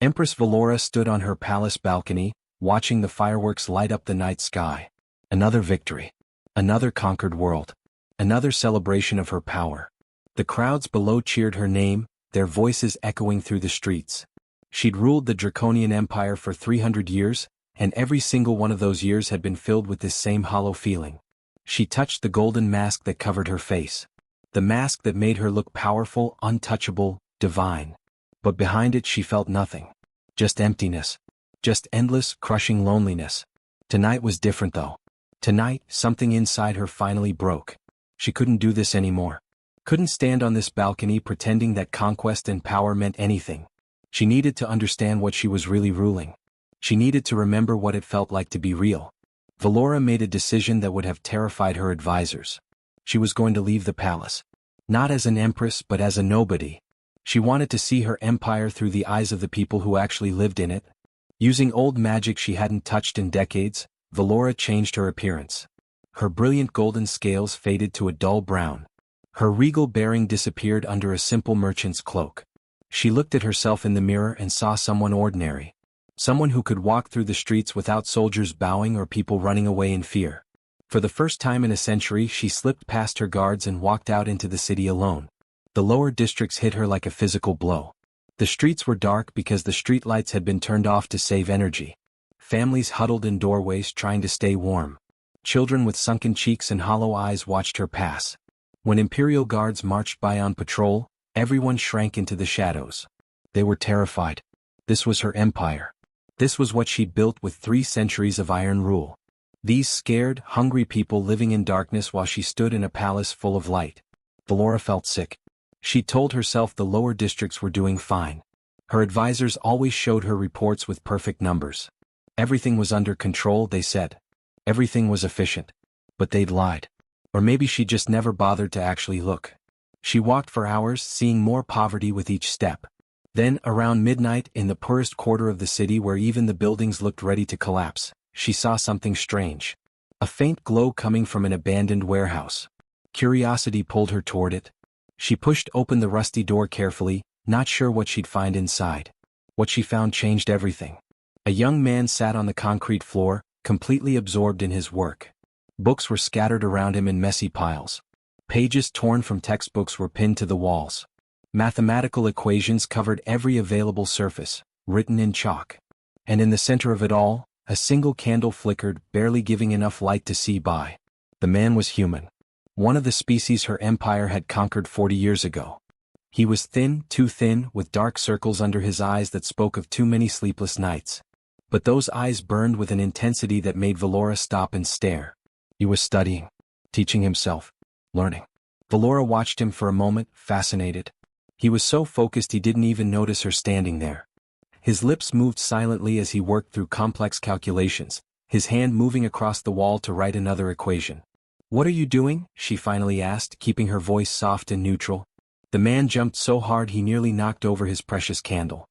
Empress Valora stood on her palace balcony, watching the fireworks light up the night sky. Another victory. Another conquered world. Another celebration of her power. The crowds below cheered her name, their voices echoing through the streets. She'd ruled the Draconian Empire for 300 years, and every single one of those years had been filled with this same hollow feeling. She touched the golden mask that covered her face. The mask that made her look powerful, untouchable, divine. But behind it she felt nothing. Just emptiness. Just endless, crushing loneliness. Tonight was different though. Tonight, something inside her finally broke. She couldn't do this anymore. Couldn't stand on this balcony pretending that conquest and power meant anything. She needed to understand what she was really ruling. She needed to remember what it felt like to be real. Valora made a decision that would have terrified her advisors. She was going to leave the palace. Not as an empress but as a nobody. She wanted to see her empire through the eyes of the people who actually lived in it. Using old magic she hadn't touched in decades, Valora changed her appearance. Her brilliant golden scales faded to a dull brown. Her regal bearing disappeared under a simple merchant's cloak. She looked at herself in the mirror and saw someone ordinary. Someone who could walk through the streets without soldiers bowing or people running away in fear. For the first time in a century she slipped past her guards and walked out into the city alone. The lower districts hit her like a physical blow. The streets were dark because the streetlights had been turned off to save energy. Families huddled in doorways trying to stay warm. Children with sunken cheeks and hollow eyes watched her pass. When Imperial guards marched by on patrol, everyone shrank into the shadows. They were terrified. This was her empire. This was what she'd built with 3 centuries of iron rule. These scared, hungry people living in darkness while she stood in a palace full of light. Valora felt sick. She told herself the lower districts were doing fine. Her advisors always showed her reports with perfect numbers. Everything was under control, they said. Everything was efficient. But they'd lied. Or maybe she just never bothered to actually look. She walked for hours, seeing more poverty with each step. Then, around midnight, in the poorest quarter of the city where even the buildings looked ready to collapse, she saw something strange. A faint glow coming from an abandoned warehouse. Curiosity pulled her toward it. She pushed open the rusty door carefully, not sure what she'd find inside. What she found changed everything. A young man sat on the concrete floor, completely absorbed in his work. Books were scattered around him in messy piles. Pages torn from textbooks were pinned to the walls. Mathematical equations covered every available surface, written in chalk. And in the center of it all, a single candle flickered, barely giving enough light to see by. The man was human. One of the species her empire had conquered 40 years ago. He was thin, too thin, with dark circles under his eyes that spoke of too many sleepless nights. But those eyes burned with an intensity that made Valora stop and stare. He was studying, teaching himself, learning. Valora watched him for a moment, fascinated. He was so focused he didn't even notice her standing there. His lips moved silently as he worked through complex calculations, his hand moving across the wall to write another equation. "What are you doing?" she finally asked, keeping her voice soft and neutral. The man jumped so hard he nearly knocked over his precious candle.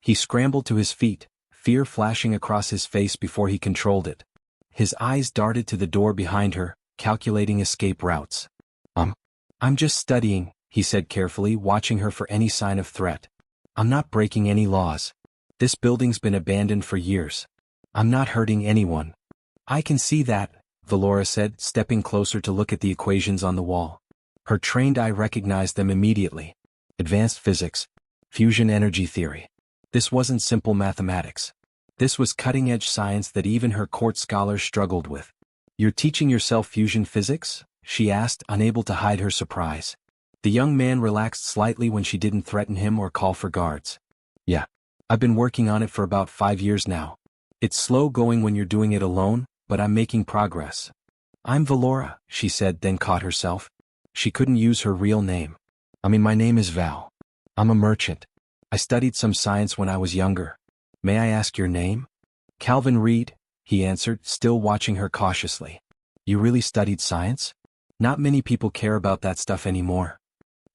He scrambled to his feet, fear flashing across his face before he controlled it. His eyes darted to the door behind her, calculating escape routes. I'm just studying," he said carefully, watching her for any sign of threat. "I'm not breaking any laws. This building's been abandoned for years. I'm not hurting anyone." "I can see that," Valora said, stepping closer to look at the equations on the wall. Her trained eye recognized them immediately. Advanced physics. Fusion energy theory. This wasn't simple mathematics. This was cutting-edge science that even her court scholars struggled with. "You're teaching yourself fusion physics?" she asked, unable to hide her surprise. The young man relaxed slightly when she didn't threaten him or call for guards. "Yeah. I've been working on it for about 5 years now. It's slow going when you're doing it alone, but I'm making progress." "I'm Valora," she said, then caught herself. She couldn't use her real name. My name is Val. I'm a merchant. I studied some science when I was younger. May I ask your name?" "Calvin Reed," he answered, still watching her cautiously. "You really studied science? Not many people care about that stuff anymore."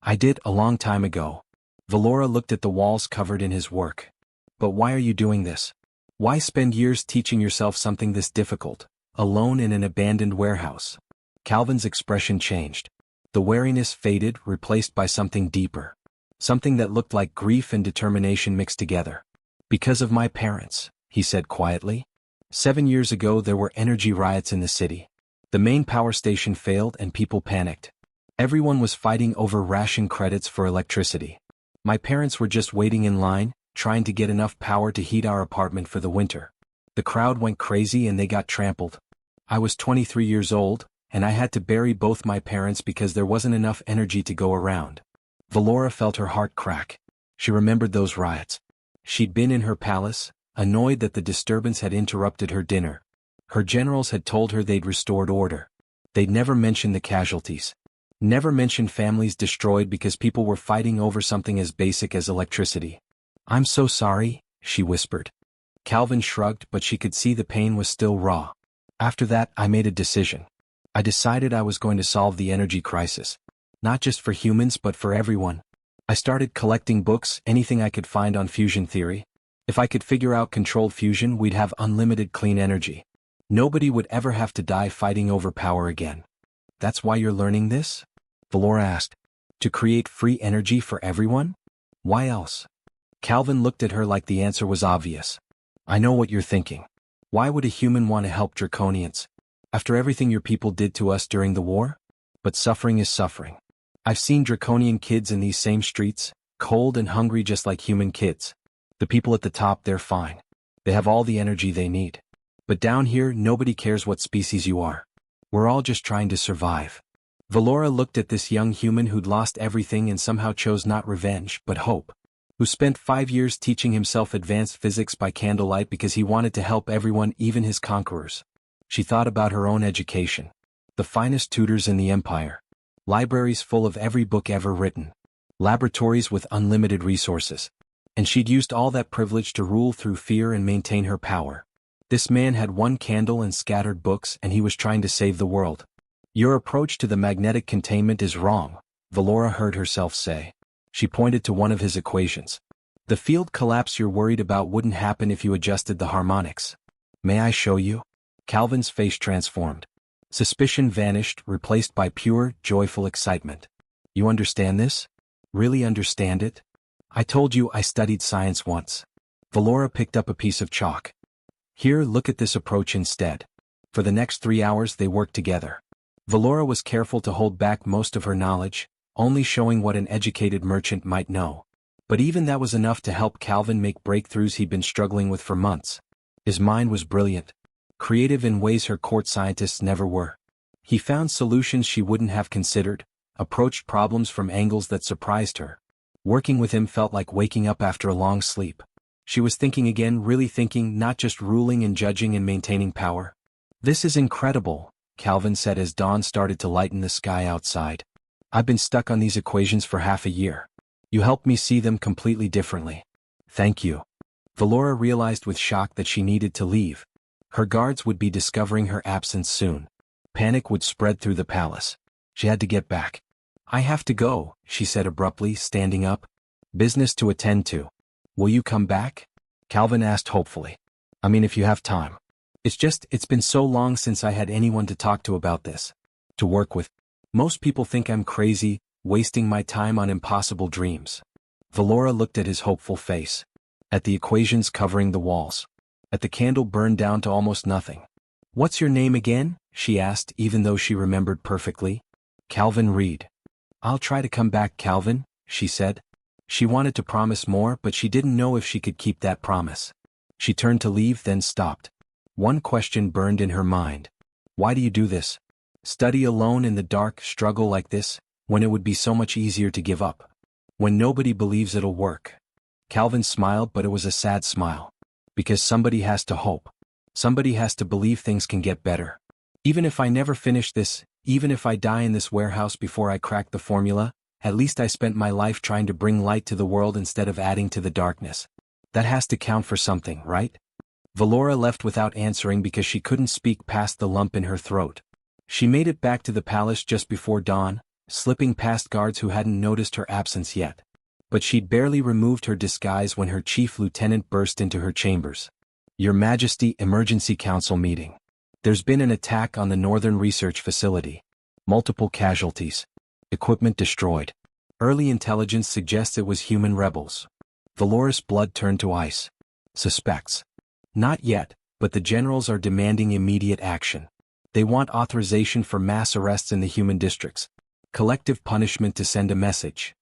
"I did, a long time ago." Valora looked at the walls covered in his work. "But why are you doing this? Why spend years teaching yourself something this difficult, alone in an abandoned warehouse?" Calvin's expression changed. The wariness faded, replaced by something deeper. Something that looked like grief and determination mixed together. Because of my parents, he said quietly. 7 years ago there were energy riots in the city. The main power station failed and people panicked. Everyone was fighting over ration credits for electricity. My parents were just waiting in line, trying to get enough power to heat our apartment for the winter. The crowd went crazy and they got trampled. I was 23 years old, and I had to bury both my parents because there wasn't enough energy to go around. Valora felt her heart crack. She remembered those riots. She'd been in her palace, annoyed that the disturbance had interrupted her dinner. Her generals had told her they'd restored order. They'd never mentioned the casualties. Never mentioned families destroyed because people were fighting over something as basic as electricity. "I'm so sorry," she whispered. Calvin shrugged, but she could see the pain was still raw. After that, I made a decision. I decided I was going to solve the energy crisis. Not just for humans but for everyone. I started collecting books, anything I could find on fusion theory. If I could figure out controlled fusion, we'd have unlimited clean energy. Nobody would ever have to die fighting over power again. "That's why you're learning this?" Valora asked. "To create free energy for everyone? Why else?" Calvin looked at her like the answer was obvious. "I know what you're thinking. Why would a human want to help Draconians? After everything your people did to us during the war? But suffering is suffering. I've seen Draconian kids in these same streets, cold and hungry just like human kids. The people at the top, they're fine. They have all the energy they need. But down here, nobody cares what species you are. We're all just trying to survive." Valora looked at this young human who'd lost everything and somehow chose not revenge, but hope. Who spent 5 years teaching himself advanced physics by candlelight because he wanted to help everyone, even his conquerors. She thought about her own education. The finest tutors in the empire. Libraries full of every book ever written. Laboratories with unlimited resources. And she'd used all that privilege to rule through fear and maintain her power. This man had one candle and scattered books, and he was trying to save the world. "Your approach to the magnetic containment is wrong," Valora heard herself say. She pointed to one of his equations. "The field collapse you're worried about wouldn't happen if you adjusted the harmonics." "May I show you?" Calvin's face transformed. Suspicion vanished, replaced by pure, joyful excitement. "You understand this? Really understand it? I told you I studied science once." Valora picked up a piece of chalk. "Here, look at this approach instead." For the next 3 hours they worked together. Valora was careful to hold back most of her knowledge, only showing what an educated merchant might know. But even that was enough to help Calvin make breakthroughs he'd been struggling with for months. His mind was brilliant. Creative in ways her court scientists never were. He found solutions she wouldn't have considered, approached problems from angles that surprised her. Working with him felt like waking up after a long sleep. She was thinking again, really thinking, not just ruling and judging and maintaining power. "This is incredible," Calvin said as dawn started to lighten the sky outside. "I've been stuck on these equations for half a year. You helped me see them completely differently. Thank you." Valora realized with shock that she needed to leave. Her guards would be discovering her absence soon. Panic would spread through the palace. She had to get back. "I have to go," she said abruptly, standing up. "Business to attend to." "Will you come back?" Calvin asked hopefully. "I mean, if you have time. It's been so long since I had anyone to talk to about this. To work with. Most people think I'm crazy, wasting my time on impossible dreams." Valora looked at his hopeful face. At the equations covering the walls. At the candle burned down to almost nothing. "What's your name again?" she asked, even though she remembered perfectly. "Calvin Reed." "I'll try to come back, Calvin," she said. She wanted to promise more, but she didn't know if she could keep that promise. She turned to leave, then stopped. One question burned in her mind. Why do you do this? Study alone in the dark, struggle like this, when it would be so much easier to give up. When nobody believes it'll work. Calvin smiled, but it was a sad smile. Because somebody has to hope. Somebody has to believe things can get better. Even if I never finish this, even if I die in this warehouse before I crack the formula, at least I spent my life trying to bring light to the world instead of adding to the darkness. That has to count for something, right? Valora left without answering because she couldn't speak past the lump in her throat. She made it back to the palace just before dawn, slipping past guards who hadn't noticed her absence yet. But she'd barely removed her disguise when her chief lieutenant burst into her chambers. "Your Majesty, emergency council meeting. There's been an attack on the Northern Research Facility. Multiple casualties. Equipment destroyed. Early intelligence suggests it was human rebels." Valora's blood turned to ice. Suspects. Not yet, but the generals are demanding immediate action. They want authorization for mass arrests in the human districts. Collective punishment to send a message.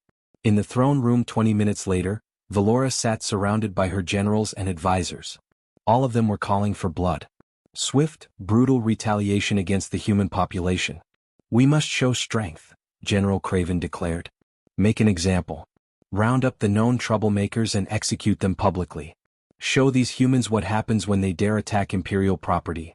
In the throne room 20 minutes later, Valora sat surrounded by her generals and advisors. All of them were calling for blood. Swift, brutal retaliation against the human population. We must show strength, General Craven declared. Make an example. Round up the known troublemakers and execute them publicly. Show these humans what happens when they dare attack Imperial property.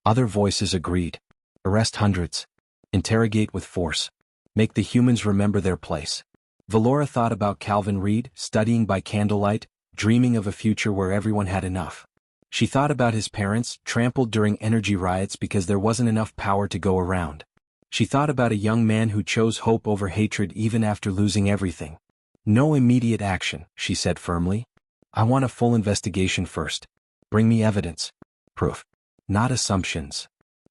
Other voices agreed. Arrest hundreds. Interrogate with force. Make the humans remember their place. Valora thought about Calvin Reed, studying by candlelight, dreaming of a future where everyone had enough. She thought about his parents, trampled during energy riots because there wasn't enough power to go around. She thought about a young man who chose hope over hatred even after losing everything. No immediate action, she said firmly. I want a full investigation first. Bring me evidence. Proof. Not assumptions.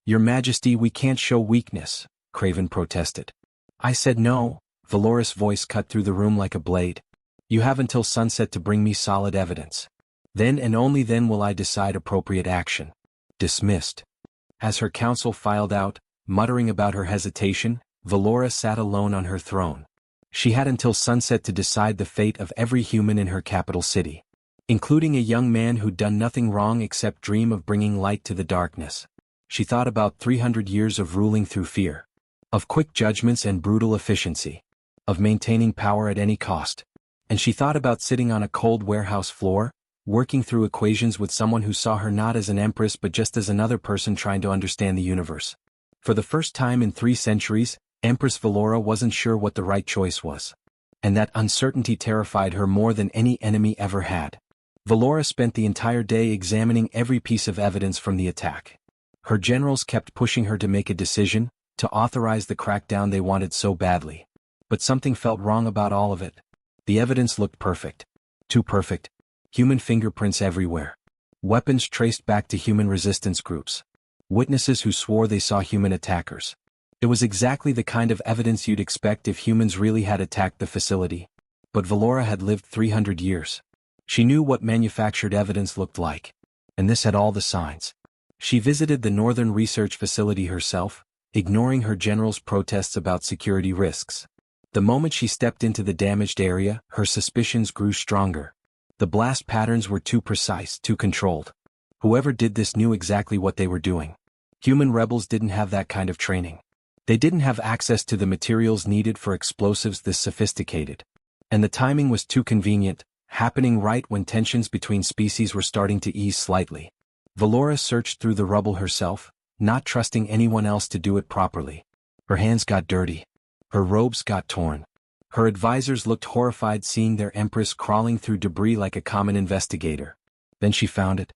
Your Majesty, we can't show weakness, Craven protested. I said no, Valora's voice cut through the room like a blade. You have until sunset to bring me solid evidence. Then and only then will I decide appropriate action. Dismissed. As her council filed out, muttering about her hesitation, Valora sat alone on her throne. She had until sunset to decide the fate of every human in her capital city, including a young man who'd done nothing wrong except dream of bringing light to the darkness. She thought about 300 years of ruling through fear, of quick judgments and brutal efficiency, of maintaining power at any cost. And she thought about sitting on a cold warehouse floor, working through equations with someone who saw her not as an empress but just as another person trying to understand the universe. For the first time in 3 centuries, Empress Valora wasn't sure what the right choice was. And that uncertainty terrified her more than any enemy ever had. Valora spent the entire day examining every piece of evidence from the attack. Her generals kept pushing her to make a decision, to authorize the crackdown they wanted so badly. But something felt wrong about all of it. The evidence looked perfect. Too perfect. Human fingerprints everywhere. Weapons traced back to human resistance groups. Witnesses who swore they saw human attackers. It was exactly the kind of evidence you'd expect if humans really had attacked the facility. But Valora had lived 300 years. She knew what manufactured evidence looked like. And this had all the signs. She visited the Northern Research Facility herself, ignoring her general's protests about security risks. The moment she stepped into the damaged area, her suspicions grew stronger. The blast patterns were too precise, too controlled. Whoever did this knew exactly what they were doing. Human rebels didn't have that kind of training. They didn't have access to the materials needed for explosives this sophisticated. And the timing was too convenient, happening right when tensions between species were starting to ease slightly. Valora searched through the rubble herself, not trusting anyone else to do it properly. Her hands got dirty. Her robes got torn. Her advisors looked horrified seeing their empress crawling through debris like a common investigator. Then she found it.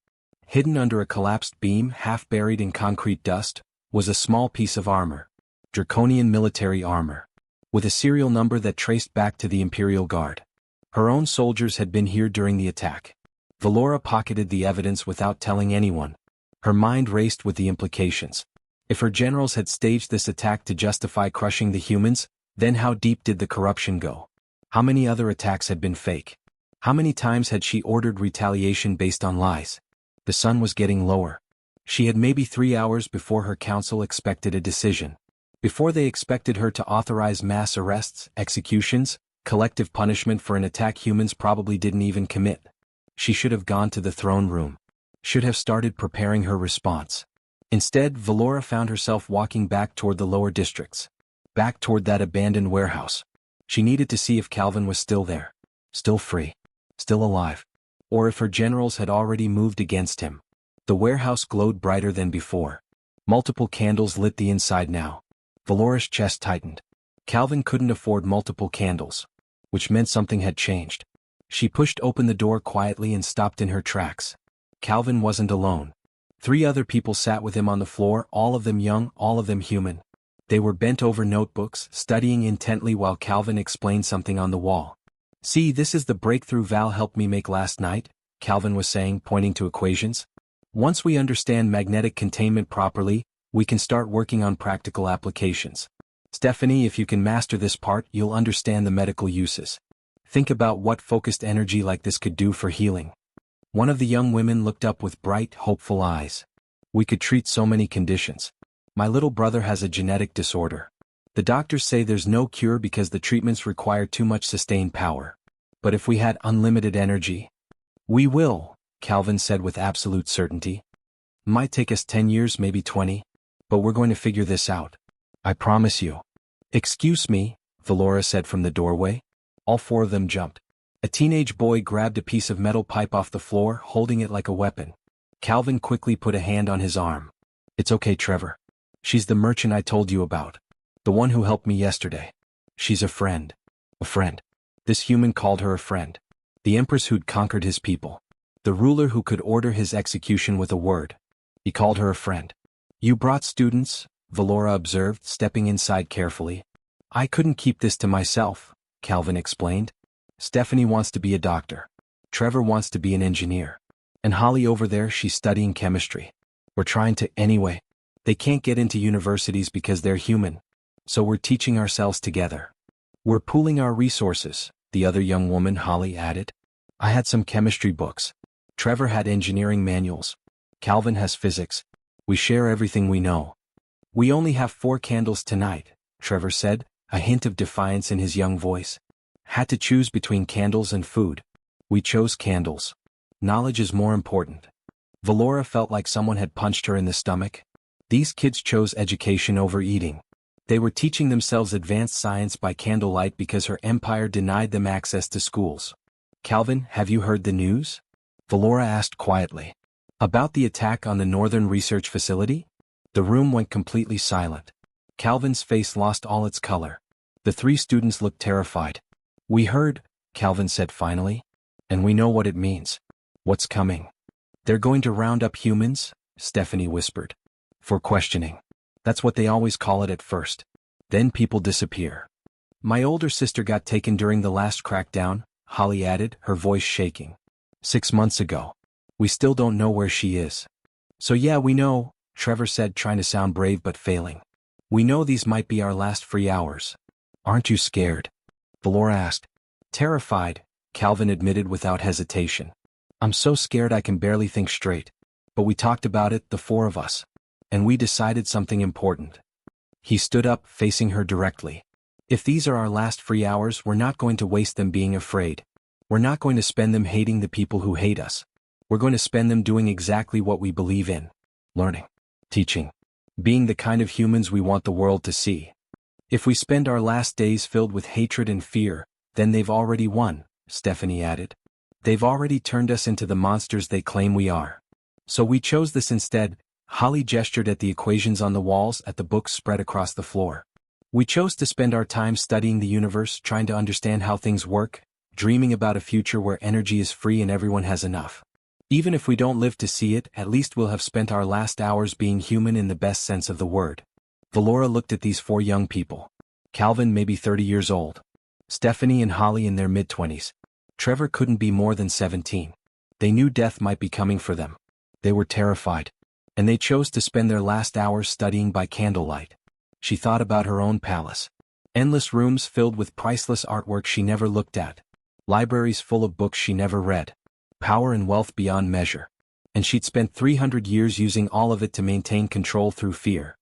Hidden under a collapsed beam, half buried in concrete dust, was a small piece of armor. Draconian military armor. With a serial number that traced back to the Imperial Guard. Her own soldiers had been here during the attack. Valora pocketed the evidence without telling anyone. Her mind raced with the implications. If her generals had staged this attack to justify crushing the humans, then how deep did the corruption go? How many other attacks had been fake? How many times had she ordered retaliation based on lies? The sun was getting lower. She had maybe 3 hours before her council expected a decision. Before they expected her to authorize mass arrests, executions, collective punishment for an attack humans probably didn't even commit. She should have gone to the throne room. Should have started preparing her response. Instead, Valora found herself walking back toward the lower districts. Back toward that abandoned warehouse. She needed to see if Calvin was still there. Still free. Still alive. Or if her generals had already moved against him. The warehouse glowed brighter than before. Multiple candles lit the inside now. Valora's chest tightened. Calvin couldn't afford multiple candles. Which meant something had changed. She pushed open the door quietly and stopped in her tracks. Calvin wasn't alone. 3 other people sat with him on the floor, all of them young, all of them human. They were bent over notebooks, studying intently while Calvin explained something on the wall. See, this is the breakthrough Val helped me make last night, Calvin was saying, pointing to equations. Once we understand magnetic containment properly, we can start working on practical applications. Stephanie, if you can master this part, you'll understand the medical uses. Think about what focused energy like this could do for healing. One of the young women looked up with bright, hopeful eyes. We could treat so many conditions. My little brother has a genetic disorder. The doctors say there's no cure because the treatments require too much sustained power. But if we had unlimited energy, we will, Calvin said with absolute certainty. Might take us 10 years, maybe 20, but we're going to figure this out. I promise you. Excuse me, Valora said from the doorway. All four of them jumped. A teenage boy grabbed a piece of metal pipe off the floor, holding it like a weapon. Calvin quickly put a hand on his arm. It's okay, Trevor. She's the merchant I told you about. The one who helped me yesterday. She's a friend. A friend. This human called her a friend. The Empress who'd conquered his people. The ruler who could order his execution with a word. He called her a friend. You brought students, Valora observed, stepping inside carefully. I couldn't keep this to myself, Calvin explained. Stephanie wants to be a doctor. Trevor wants to be an engineer. And Holly over there, she's studying chemistry. We're trying to anyway. They can't get into universities because they're human. So we're teaching ourselves together. We're pooling our resources, the other young woman, Holly, added. I had some chemistry books. Trevor had engineering manuals. Calvin has physics. We share everything we know. We only have 4 candles tonight, Trevor said, a hint of defiance in his young voice. Had to choose between candles and food. We chose candles. Knowledge is more important. Valora felt like someone had punched her in the stomach. These kids chose education over eating. They were teaching themselves advanced science by candlelight because her empire denied them access to schools. Calvin, have you heard the news? Valora asked quietly. About the attack on the Northern Research Facility? The room went completely silent. Calvin's face lost all its color. The 3 students looked terrified. We heard, Calvin said finally. And we know what it means. What's coming? They're going to round up humans, Stephanie whispered. For questioning. That's what they always call it at first. Then people disappear. My older sister got taken during the last crackdown, Holly added, her voice shaking. 6 months ago. We still don't know where she is. So yeah, we know, Trevor said, trying to sound brave but failing. We know these might be our last free hours. Aren't you scared? Valora asked. Terrified, Calvin admitted without hesitation. I'm so scared I can barely think straight. But we talked about it, the 4 of us. And we decided something important. He stood up, facing her directly. If these are our last free hours, we're not going to waste them being afraid. We're not going to spend them hating the people who hate us. We're going to spend them doing exactly what we believe in. Learning. Teaching. Being the kind of humans we want the world to see. If we spend our last days filled with hatred and fear, then they've already won, Stephanie added. They've already turned us into the monsters they claim we are. So we chose this instead. Holly gestured at the equations on the walls, at the books spread across the floor. We chose to spend our time studying the universe, trying to understand how things work, dreaming about a future where energy is free and everyone has enough. Even if we don't live to see it, at least we'll have spent our last hours being human in the best sense of the word. Valora looked at these 4 young people. Calvin maybe 30 years old. Stephanie and Holly in their mid-20s. Trevor couldn't be more than 17. They knew death might be coming for them. They were terrified. And they chose to spend their last hours studying by candlelight. She thought about her own palace. Endless rooms filled with priceless artwork she never looked at. Libraries full of books she never read. Power and wealth beyond measure. And she'd spent 300 years using all of it to maintain control through fear.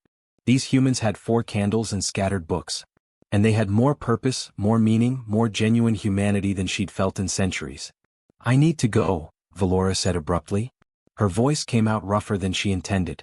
These humans had 4 candles and scattered books. And they had more purpose, more meaning, more genuine humanity than she'd felt in centuries. I need to go, Valora said abruptly. Her voice came out rougher than she intended.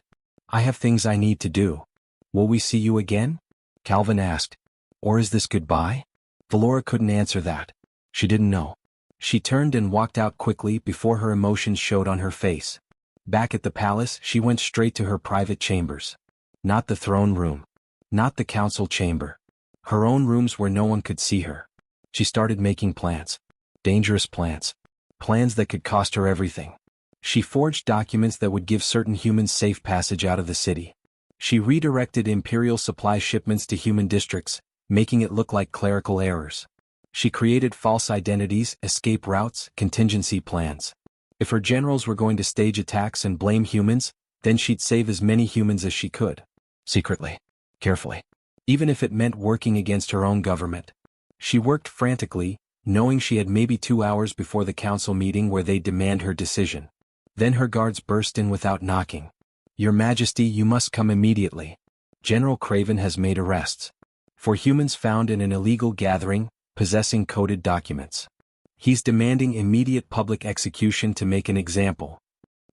I have things I need to do. Will we see you again? Calvin asked. Or is this goodbye? Valora couldn't answer that. She didn't know. She turned and walked out quickly before her emotions showed on her face. Back at the palace, she went straight to her private chambers. Not the throne room. Not the council chamber. Her own rooms where no one could see her. She started making plans. Dangerous plans. Plans that could cost her everything. She forged documents that would give certain humans safe passage out of the city. She redirected imperial supply shipments to human districts, making it look like clerical errors. She created false identities, escape routes, contingency plans. If her generals were going to stage attacks and blame humans, then she'd save as many humans as she could. Secretly. Carefully. Even if it meant working against her own government. She worked frantically, knowing she had maybe 2 hours before the council meeting where they'd demand her decision. Then her guards burst in without knocking. "Your Majesty, you must come immediately. General Craven has made arrests for humans found in an illegal gathering, possessing coded documents. He's demanding immediate public execution to make an example."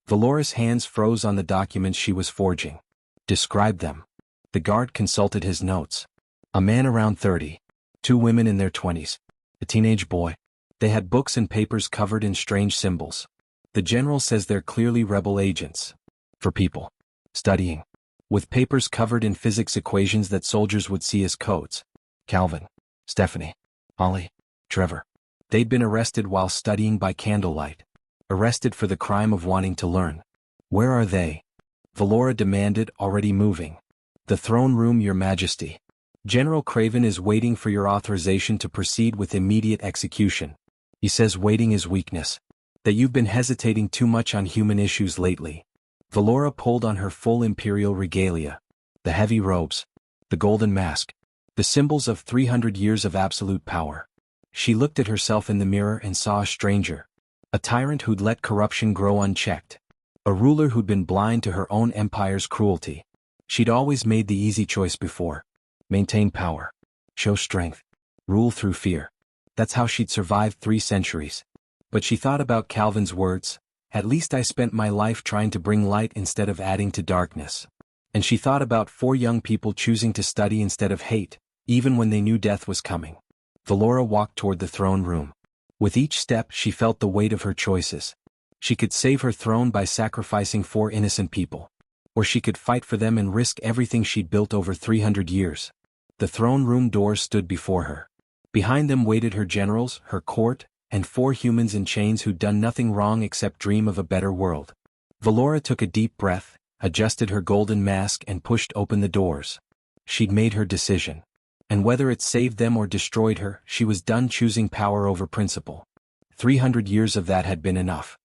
Valora's hands froze on the documents she was forging. "Describe them." The guard consulted his notes. A man around 30. 2 women in their 20s. A teenage boy. They had books and papers covered in strange symbols. "The general says they're clearly rebel agents. For people studying. With papers covered in physics equations that soldiers would see as codes. Calvin, Stephanie, Holly, Trevor. They'd been arrested while studying by candlelight. Arrested for the crime of wanting to learn. Where are they?" Valora demanded, already moving. "The throne room, Your Majesty. General Craven is waiting for your authorization to proceed with immediate execution. He says waiting is weakness. That you've been hesitating too much on human issues lately." Valora pulled on her full imperial regalia. The heavy robes. The golden mask. The symbols of 300 years of absolute power. She looked at herself in the mirror and saw a stranger. A tyrant who'd let corruption grow unchecked. A ruler who'd been blind to her own empire's cruelty. She'd always made the easy choice before. Maintain power. Show strength. Rule through fear. That's how she'd survived 3 centuries. But she thought about Calvin's words, "At least I spent my life trying to bring light instead of adding to darkness." And she thought about 4 young people choosing to study instead of hate, even when they knew death was coming. Valora walked toward the throne room. With each step she felt the weight of her choices. She could save her throne by sacrificing 4 innocent people. Or she could fight for them and risk everything she'd built over 300 years. The throne room doors stood before her. Behind them waited her generals, her court, and 4 humans in chains who'd done nothing wrong except dream of a better world. Valora took a deep breath, adjusted her golden mask and pushed open the doors. She'd made her decision. And whether it saved them or destroyed her, she was done choosing power over principle. 300 years of that had been enough.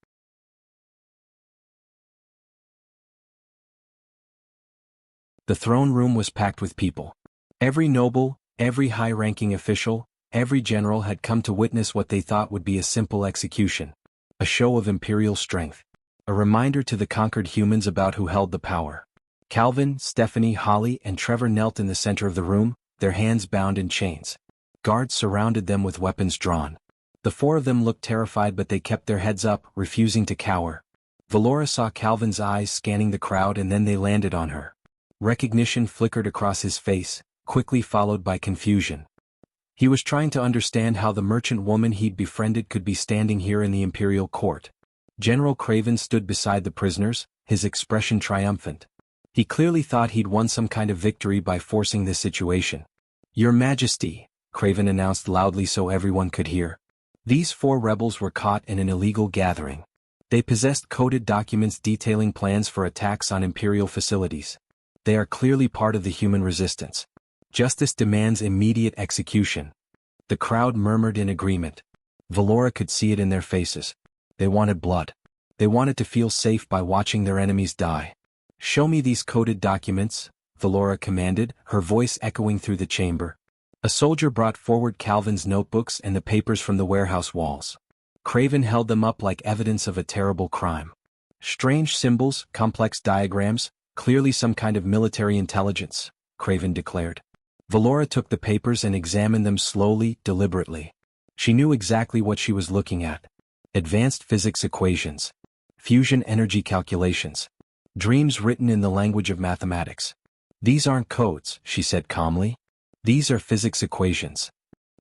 The throne room was packed with people. Every noble, every high-ranking official, every general had come to witness what they thought would be a simple execution. A show of imperial strength. A reminder to the conquered humans about who held the power. Calvin, Stephanie, Holly, and Trevor knelt in the center of the room, their hands bound in chains. Guards surrounded them with weapons drawn. The 4 of them looked terrified, but they kept their heads up, refusing to cower. Valora saw Calvin's eyes scanning the crowd, and then they landed on her. Recognition flickered across his face, quickly followed by confusion. He was trying to understand how the merchant woman he'd befriended could be standing here in the imperial court. General Craven stood beside the prisoners, his expression triumphant. He clearly thought he'd won some kind of victory by forcing this situation. "Your Majesty," Craven announced loudly so everyone could hear. These 4 rebels were caught in an illegal gathering. They possessed coded documents detailing plans for attacks on imperial facilities. They are clearly part of the human resistance. Justice demands immediate execution. The crowd murmured in agreement. Valora could see it in their faces. They wanted blood. They wanted to feel safe by watching their enemies die. "Show me these coded documents," Valora commanded, her voice echoing through the chamber. A soldier brought forward Calvin's notebooks and the papers from the warehouse walls. Craven held them up like evidence of a terrible crime. Strange symbols, complex diagrams, clearly some kind of military intelligence, Craven declared. Valora took the papers and examined them slowly, deliberately. She knew exactly what she was looking at. Advanced physics equations. Fusion energy calculations. Dreams written in the language of mathematics. "These aren't codes," she said calmly. "These are physics equations."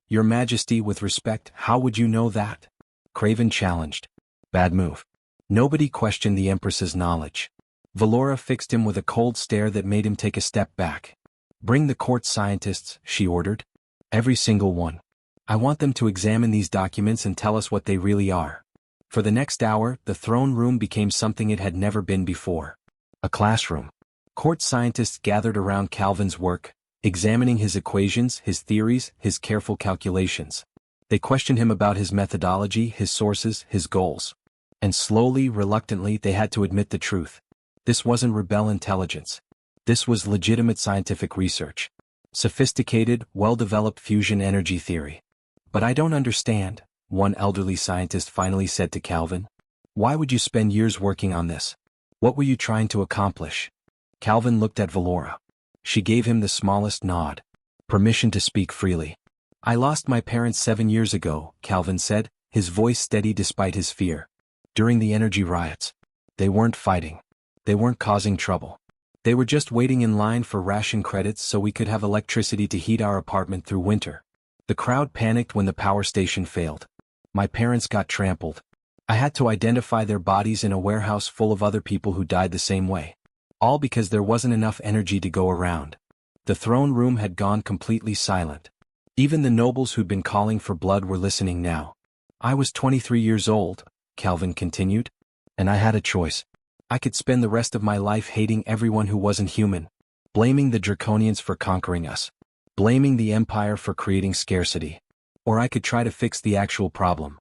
"Your Majesty, with respect, how would you know that?" Craven challenged. Bad move. Nobody questioned the Empress's knowledge. Valora fixed him with a cold stare that made him take a step back. "Bring the court scientists," she ordered. "Every single one. I want them to examine these documents and tell us what they really are." For the next hour, the throne room became something it had never been before. A classroom. Court scientists gathered around Calvin's work, examining his equations, his theories, his careful calculations. They questioned him about his methodology, his sources, his goals. And slowly, reluctantly, they had to admit the truth. This wasn't rebel intelligence. This was legitimate scientific research. Sophisticated, well-developed fusion energy theory. But I don't understand, one elderly scientist finally said to Calvin. Why would you spend years working on this? What were you trying to accomplish? Calvin looked at Valora. She gave him the smallest nod. Permission to speak freely. I lost my parents 7 years ago, Calvin said, his voice steady despite his fear. During the energy riots. They weren't fighting. They weren't causing trouble. They were just waiting in line for ration credits so we could have electricity to heat our apartment through winter. The crowd panicked when the power station failed. My parents got trampled. I had to identify their bodies in a warehouse full of other people who died the same way. All because there wasn't enough energy to go around. The throne room had gone completely silent. Even the nobles who'd been calling for blood were listening now. I was 23 years old, Calvin continued, and I had a choice. I could spend the rest of my life hating everyone who wasn't human, blaming the Draconians for conquering us, blaming the Empire for creating scarcity, or I could try to fix the actual problem.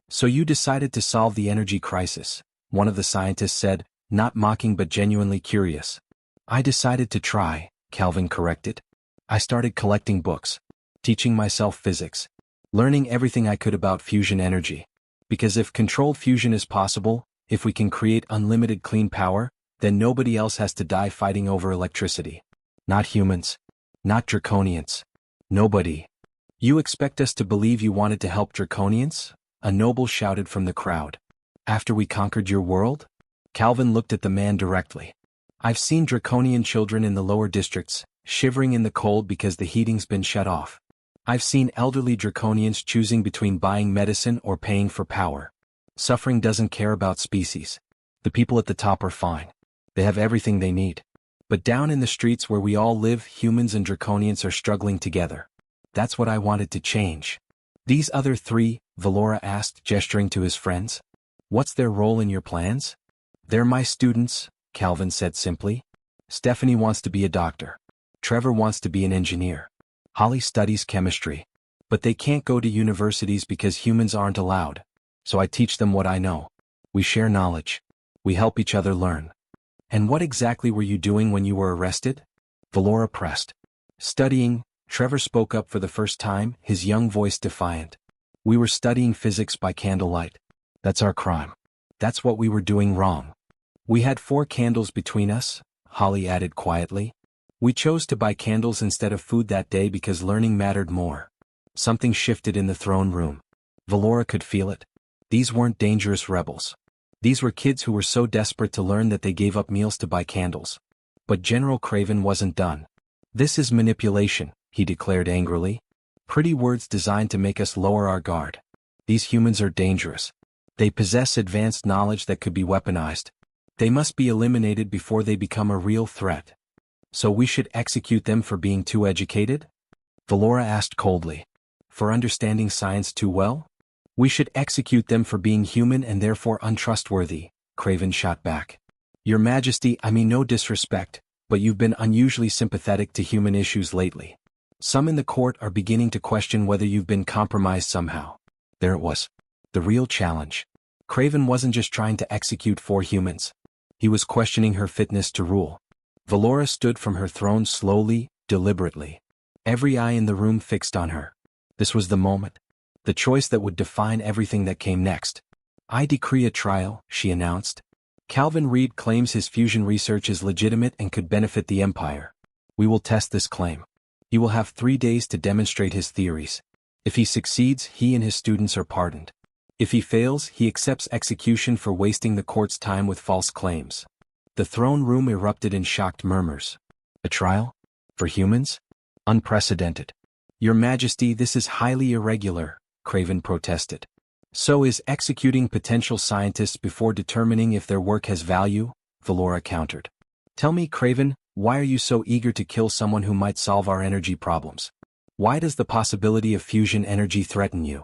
So you decided to solve the energy crisis, one of the scientists said, not mocking but genuinely curious. I decided to try, Calvin corrected. I started collecting books, teaching myself physics, learning everything I could about fusion energy. Because if controlled fusion is possible, if we can create unlimited clean power, then nobody else has to die fighting over electricity. Not humans. Not Draconians. Nobody. You expect us to believe you wanted to help Draconians? A noble shouted from the crowd. After we conquered your world? Calvin looked at the man directly. I've seen Draconian children in the lower districts, shivering in the cold because the heating's been shut off. I've seen elderly Draconians choosing between buying medicine or paying for power. Suffering doesn't care about species. The people at the top are fine. They have everything they need. But down in the streets where we all live, humans and Draconians are struggling together. That's what I wanted to change. These other three, Valora asked, gesturing to his friends. What's their role in your plans? They're my students, Calvin said simply. Stephanie wants to be a doctor. Trevor wants to be an engineer. Holly studies chemistry. But they can't go to universities because humans aren't allowed. So I teach them what I know. We share knowledge. We help each other learn. And what exactly were you doing when you were arrested? Valora pressed. Studying, Trevor spoke up for the first time, his young voice defiant. We were studying physics by candlelight. That's our crime. That's what we were doing wrong. We had 4 candles between us, Holly added quietly. We chose to buy candles instead of food that day because learning mattered more. Something shifted in the throne room. Valora could feel it. These weren't dangerous rebels. These were kids who were so desperate to learn that they gave up meals to buy candles. But General Craven wasn't done. This is manipulation, he declared angrily. Pretty words designed to make us lower our guard. These humans are dangerous. They possess advanced knowledge that could be weaponized. They must be eliminated before they become a real threat. So we should execute them for being too educated? Valora asked coldly. For understanding science too well? We should execute them for being human and therefore untrustworthy, Craven shot back. Your Majesty, I mean no disrespect, but you've been unusually sympathetic to human issues lately. Some in the court are beginning to question whether you've been compromised somehow. There it was. The real challenge. Craven wasn't just trying to execute 4 humans. He was questioning her fitness to rule. Valora stood from her throne slowly, deliberately. Every eye in the room fixed on her. This was the moment. The choice that would define everything that came next. I decree a trial, she announced. Calvin Reed claims his fusion research is legitimate and could benefit the Empire. We will test this claim. He will have 3 days to demonstrate his theories. If he succeeds, he and his students are pardoned. If he fails, he accepts execution for wasting the court's time with false claims. The throne room erupted in shocked murmurs. A trial? For humans? Unprecedented. Your Majesty, this is highly irregular, Craven protested. So is executing potential scientists before determining if their work has value, Valora countered. Tell me, Craven, why are you so eager to kill someone who might solve our energy problems? Why does the possibility of fusion energy threaten you?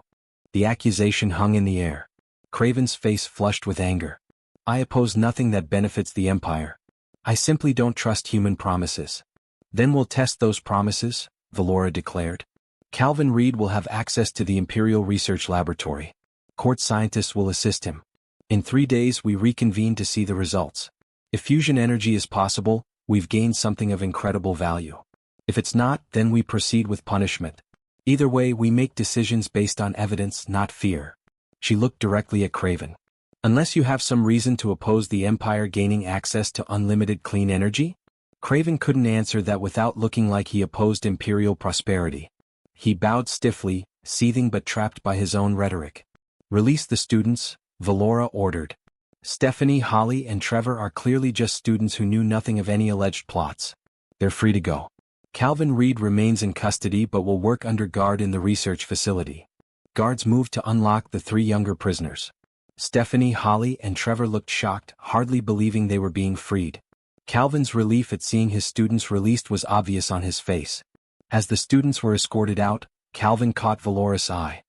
The accusation hung in the air. Craven's face flushed with anger. I oppose nothing that benefits the Empire. I simply don't trust human promises. Then we'll test those promises, Valora declared. Calvin Reed will have access to the Imperial Research Laboratory. Court scientists will assist him. In 3 days we reconvene to see the results. If fusion energy is possible, we've gained something of incredible value. If it's not, then we proceed with punishment. Either way, we make decisions based on evidence, not fear. She looked directly at Craven. Unless you have some reason to oppose the Empire gaining access to unlimited clean energy? Craven couldn't answer that without looking like he opposed imperial prosperity. He bowed stiffly, seething but trapped by his own rhetoric. Release the students, Valora ordered. Stephanie, Holly, and Trevor are clearly just students who knew nothing of any alleged plots. They're free to go. Calvin Reed remains in custody but will work under guard in the research facility. Guards moved to unlock the 3 younger prisoners. Stephanie, Holly, and Trevor looked shocked, hardly believing they were being freed. Calvin's relief at seeing his students released was obvious on his face. As the students were escorted out, Calvin caught Valora's eye.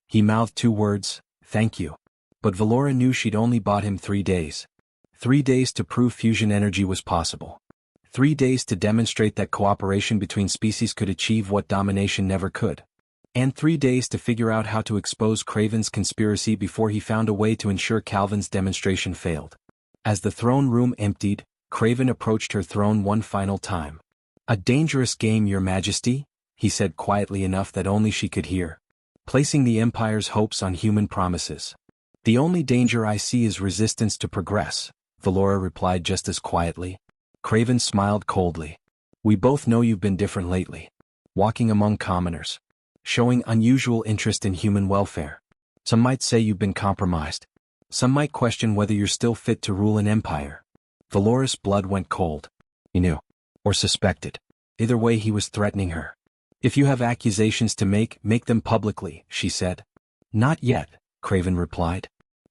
He mouthed 2 words, "Thank you." But Valora knew she'd only bought him 3 days. 3 days to prove fusion energy was possible. 3 days to demonstrate that cooperation between species could achieve what domination never could. And 3 days to figure out how to expose Craven's conspiracy before he found a way to ensure Calvin's demonstration failed. As the throne room emptied, Craven approached her throne one final time. "A dangerous game, Your Majesty," he said quietly enough that only she could hear. "Placing the Empire's hopes on human promises. The only danger I see is resistance to progress," Valora replied just as quietly. Craven smiled coldly. "We both know you've been different lately. Walking among commoners. Showing unusual interest in human welfare. Some might say you've been compromised. Some might question whether you're still fit to rule an empire." Valora's blood went cold. He knew. Or suspected. Either way, he was threatening her. "If you have accusations to make them publicly," she said. "Not yet," Craven replied.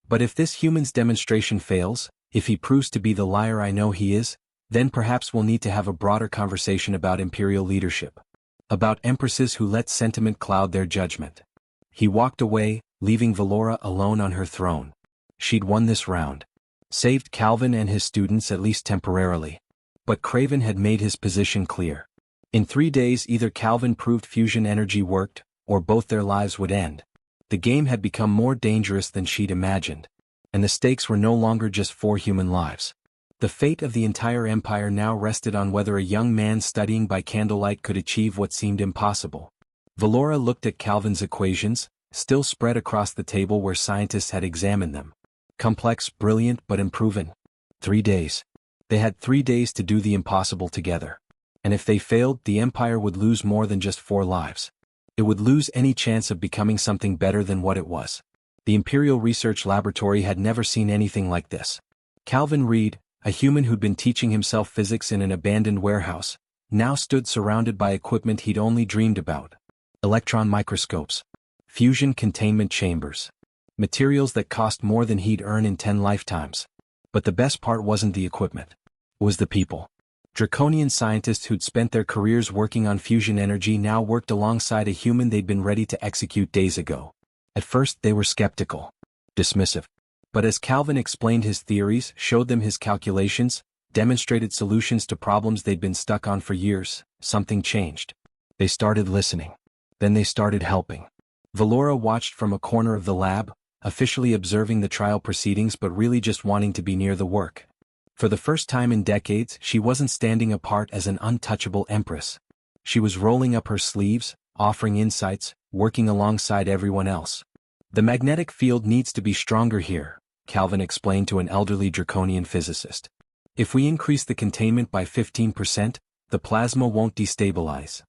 "But if this human's demonstration fails, if he proves to be the liar I know he is, then perhaps we'll need to have a broader conversation about imperial leadership. About empresses who let sentiment cloud their judgment." He walked away, leaving Valora alone on her throne. She'd won this round. Saved Calvin and his students at least temporarily. But Craven had made his position clear. In 3 days either Calvin proved fusion energy worked, or both their lives would end. The game had become more dangerous than she'd imagined. And the stakes were no longer just 4 human lives. The fate of the entire empire now rested on whether a young man studying by candlelight could achieve what seemed impossible. Valora looked at Calvin's equations, still spread across the table where scientists had examined them. Complex, brilliant, but unproven. 3 days. They had 3 days to do the impossible together. And if they failed, the empire would lose more than just 4 lives. It would lose any chance of becoming something better than what it was. The Imperial Research Laboratory had never seen anything like this. Calvin Reed, a human who'd been teaching himself physics in an abandoned warehouse, now stood surrounded by equipment he'd only dreamed about. Electron microscopes. Fusion containment chambers. Materials that cost more than he'd earn in 10 lifetimes. But the best part wasn't the equipment. It was the people. Draconian scientists who'd spent their careers working on fusion energy now worked alongside a human they'd been ready to execute days ago. At first they were skeptical. Dismissive. But as Calvin explained his theories, showed them his calculations, demonstrated solutions to problems they'd been stuck on for years, something changed. They started listening. Then they started helping. Valora watched from a corner of the lab, officially observing the trial proceedings but really just wanting to be near the work. For the first time in decades, she wasn't standing apart as an untouchable empress. She was rolling up her sleeves, offering insights, working alongside everyone else. "The magnetic field needs to be stronger here," Calvin explained to an elderly draconian physicist. "If we increase the containment by 15%, the plasma won't destabilize."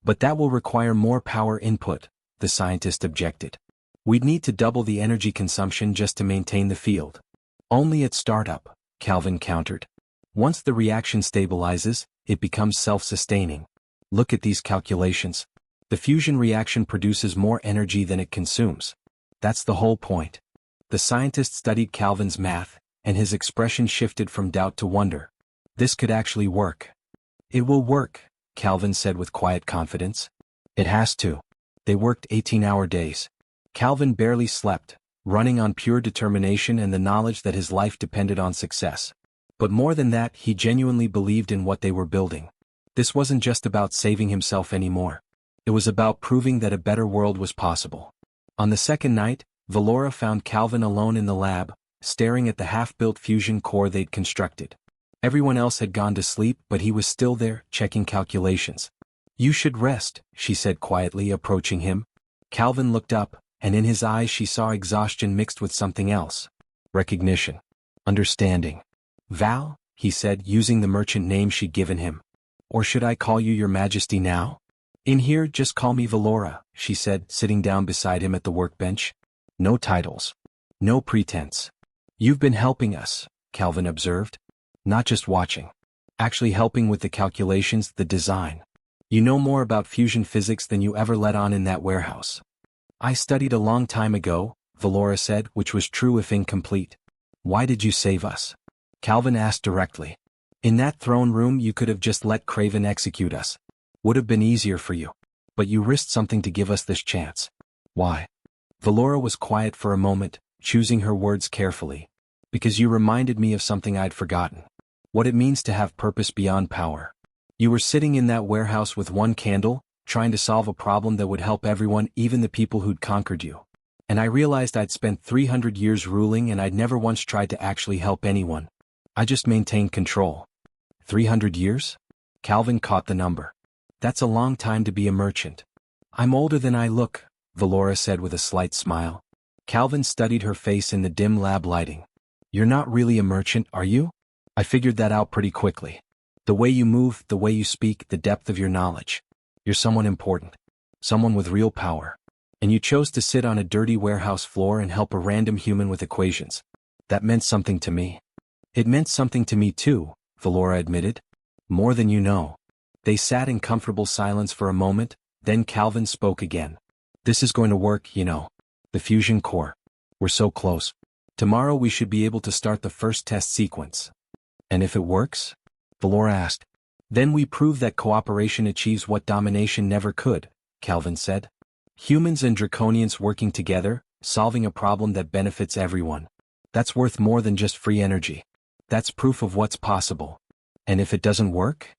"But that will require more power input," the scientist objected. "We'd need to double the energy consumption just to maintain the field." "Only at startup," Calvin countered. "Once the reaction stabilizes, it becomes self-sustaining. Look at these calculations. The fusion reaction produces more energy than it consumes. That's the whole point." The scientist studied Calvin's math, and his expression shifted from doubt to wonder. This could actually work. "It will work," Calvin said with quiet confidence. "It has to." They worked 18-hour days. Calvin barely slept, running on pure determination and the knowledge that his life depended on success. But more than that, he genuinely believed in what they were building. This wasn't just about saving himself anymore. It was about proving that a better world was possible. On the second night, Valora found Calvin alone in the lab, staring at the half-built fusion core they'd constructed. Everyone else had gone to sleep, but he was still there, checking calculations. You should rest, she said quietly, approaching him. Calvin looked up, and in his eyes she saw exhaustion mixed with something else. Recognition. Understanding. Val, he said, using the merchant name she'd given him. Or should I call you Your Majesty now? In here, just call me Valora, she said, sitting down beside him at the workbench. No titles. No pretense. You've been helping us, Calvin observed. Not just watching. Actually helping with the calculations, the design. You know more about fusion physics than you ever let on in that warehouse. I studied a long time ago, Valora said, which was true if incomplete. Why did you save us? Calvin asked directly. In that throne room you could have just let Craven execute us. Would have been easier for you. But you risked something to give us this chance. Why? Valora was quiet for a moment, choosing her words carefully. Because you reminded me of something I'd forgotten. What it means to have purpose beyond power. You were sitting in that warehouse with one candle, trying to solve a problem that would help everyone, even the people who'd conquered you. And I realized I'd spent 300 years ruling and I'd never once tried to actually help anyone. I just maintained control. 300 years? Calvin caught the number. That's a long time to be a merchant. I'm older than I look, Valora said with a slight smile. Calvin studied her face in the dim lab lighting. You're not really a merchant, are you? I figured that out pretty quickly. The way you move, the way you speak, the depth of your knowledge. You're someone important. Someone with real power. And you chose to sit on a dirty warehouse floor and help a random human with equations. That meant something to me. It meant something to me too, Valora admitted. More than you know. They sat in comfortable silence for a moment, then Calvin spoke again. This is going to work, you know. The fusion core. We're so close. Tomorrow we should be able to start the first test sequence. And if it works? Valora asked. Then we prove that cooperation achieves what domination never could, Calvin said. Humans and Draconians working together, solving a problem that benefits everyone. That's worth more than just free energy. That's proof of what's possible. And if it doesn't work?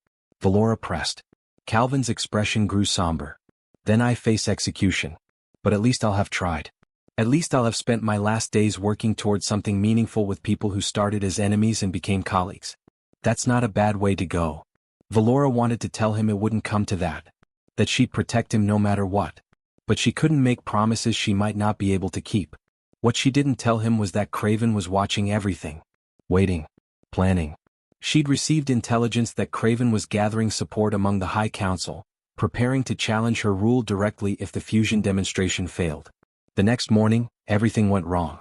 Valora pressed. Calvin's expression grew somber. Then I face execution. But at least I'll have tried. At least I'll have spent my last days working towards something meaningful with people who started as enemies and became colleagues. That's not a bad way to go. Valora wanted to tell him it wouldn't come to that. That she'd protect him no matter what. But she couldn't make promises she might not be able to keep. What she didn't tell him was that Craven was watching everything. Waiting. Planning. She'd received intelligence that Craven was gathering support among the High Council, preparing to challenge her rule directly if the fusion demonstration failed. The next morning, everything went wrong.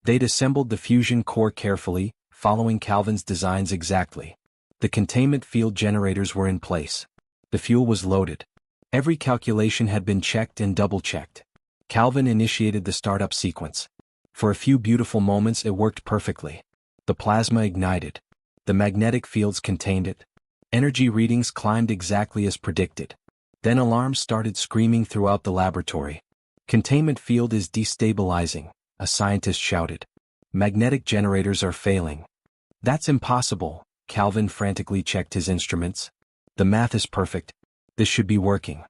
They'd assembled the fusion core carefully, following Calvin's designs exactly. The containment field generators were in place. The fuel was loaded. Every calculation had been checked and double-checked. Calvin initiated the startup sequence. For a few beautiful moments it worked perfectly. The plasma ignited. The magnetic fields contained it. Energy readings climbed exactly as predicted. Then alarms started screaming throughout the laboratory. Containment field is destabilizing, a scientist shouted. Magnetic generators are failing. That's impossible, Calvin frantically checked his instruments. The math is perfect. This should be working.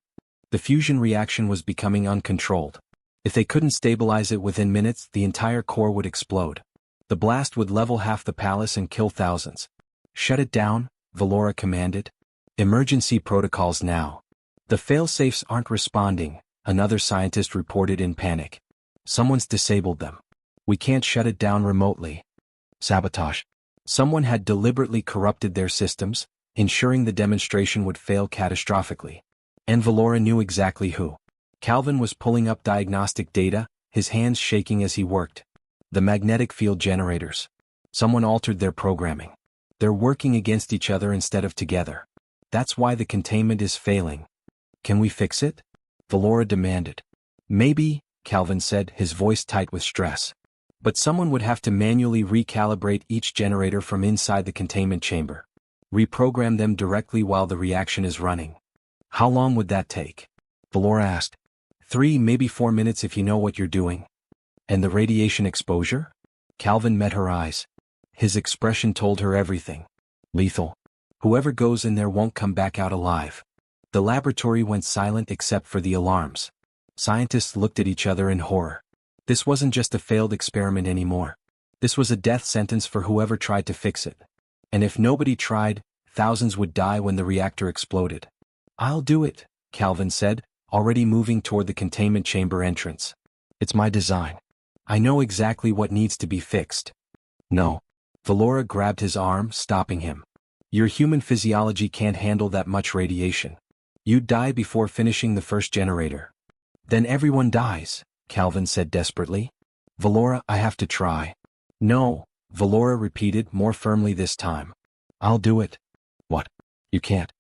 The fusion reaction was becoming uncontrolled. If they couldn't stabilize it within minutes, the entire core would explode. The blast would level half the palace and kill thousands. Shut it down, Valora commanded. Emergency protocols now. The failsafes aren't responding, another scientist reported in panic. Someone's disabled them. We can't shut it down remotely. Sabotage. Someone had deliberately corrupted their systems, ensuring the demonstration would fail catastrophically. And Valora knew exactly who. Calvin was pulling up diagnostic data, his hands shaking as he worked. The magnetic field generators. Someone altered their programming. They're working against each other instead of together. That's why the containment is failing. Can we fix it? Valora demanded. Maybe, Calvin said, his voice tight with stress. But someone would have to manually recalibrate each generator from inside the containment chamber. Reprogram them directly while the reaction is running. How long would that take? Valora asked. 3, maybe 4 minutes if you know what you're doing. And the radiation exposure? Calvin met her eyes. His expression told her everything. Lethal. Whoever goes in there won't come back out alive. The laboratory went silent except for the alarms. Scientists looked at each other in horror. This wasn't just a failed experiment anymore. This was a death sentence for whoever tried to fix it. And if nobody tried, thousands would die when the reactor exploded. I'll do it, Calvin said, already moving toward the containment chamber entrance. It's my design. I know exactly what needs to be fixed. No. Valora grabbed his arm, stopping him. Your human physiology can't handle that much radiation. You'd die before finishing the first generator. Then everyone dies, Calvin said desperately. Valora, I have to try. No, Valora repeated more firmly this time. I'll do it. What? You can't.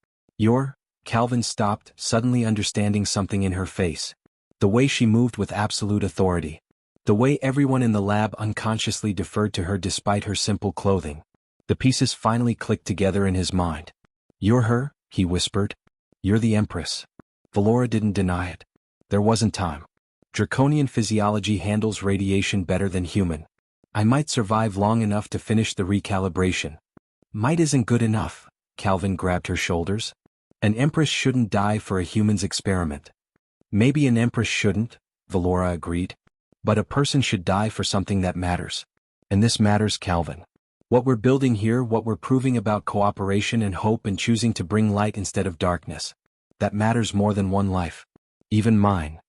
Calvin stopped, suddenly understanding something in her face. The way she moved with absolute authority. The way everyone in the lab unconsciously deferred to her despite her simple clothing. The pieces finally clicked together in his mind. You're her, he whispered. You're the Empress. Valora didn't deny it. There wasn't time. Draconian physiology handles radiation better than human. I might survive long enough to finish the recalibration. Might isn't good enough. Calvin grabbed her shoulders. An Empress shouldn't die for a human's experiment. Maybe an Empress shouldn't, Valora agreed. But a person should die for something that matters. And this matters, Calvin. What we're building here, what we're proving about cooperation and hope and choosing to bring light instead of darkness. That matters more than one life. Even mine.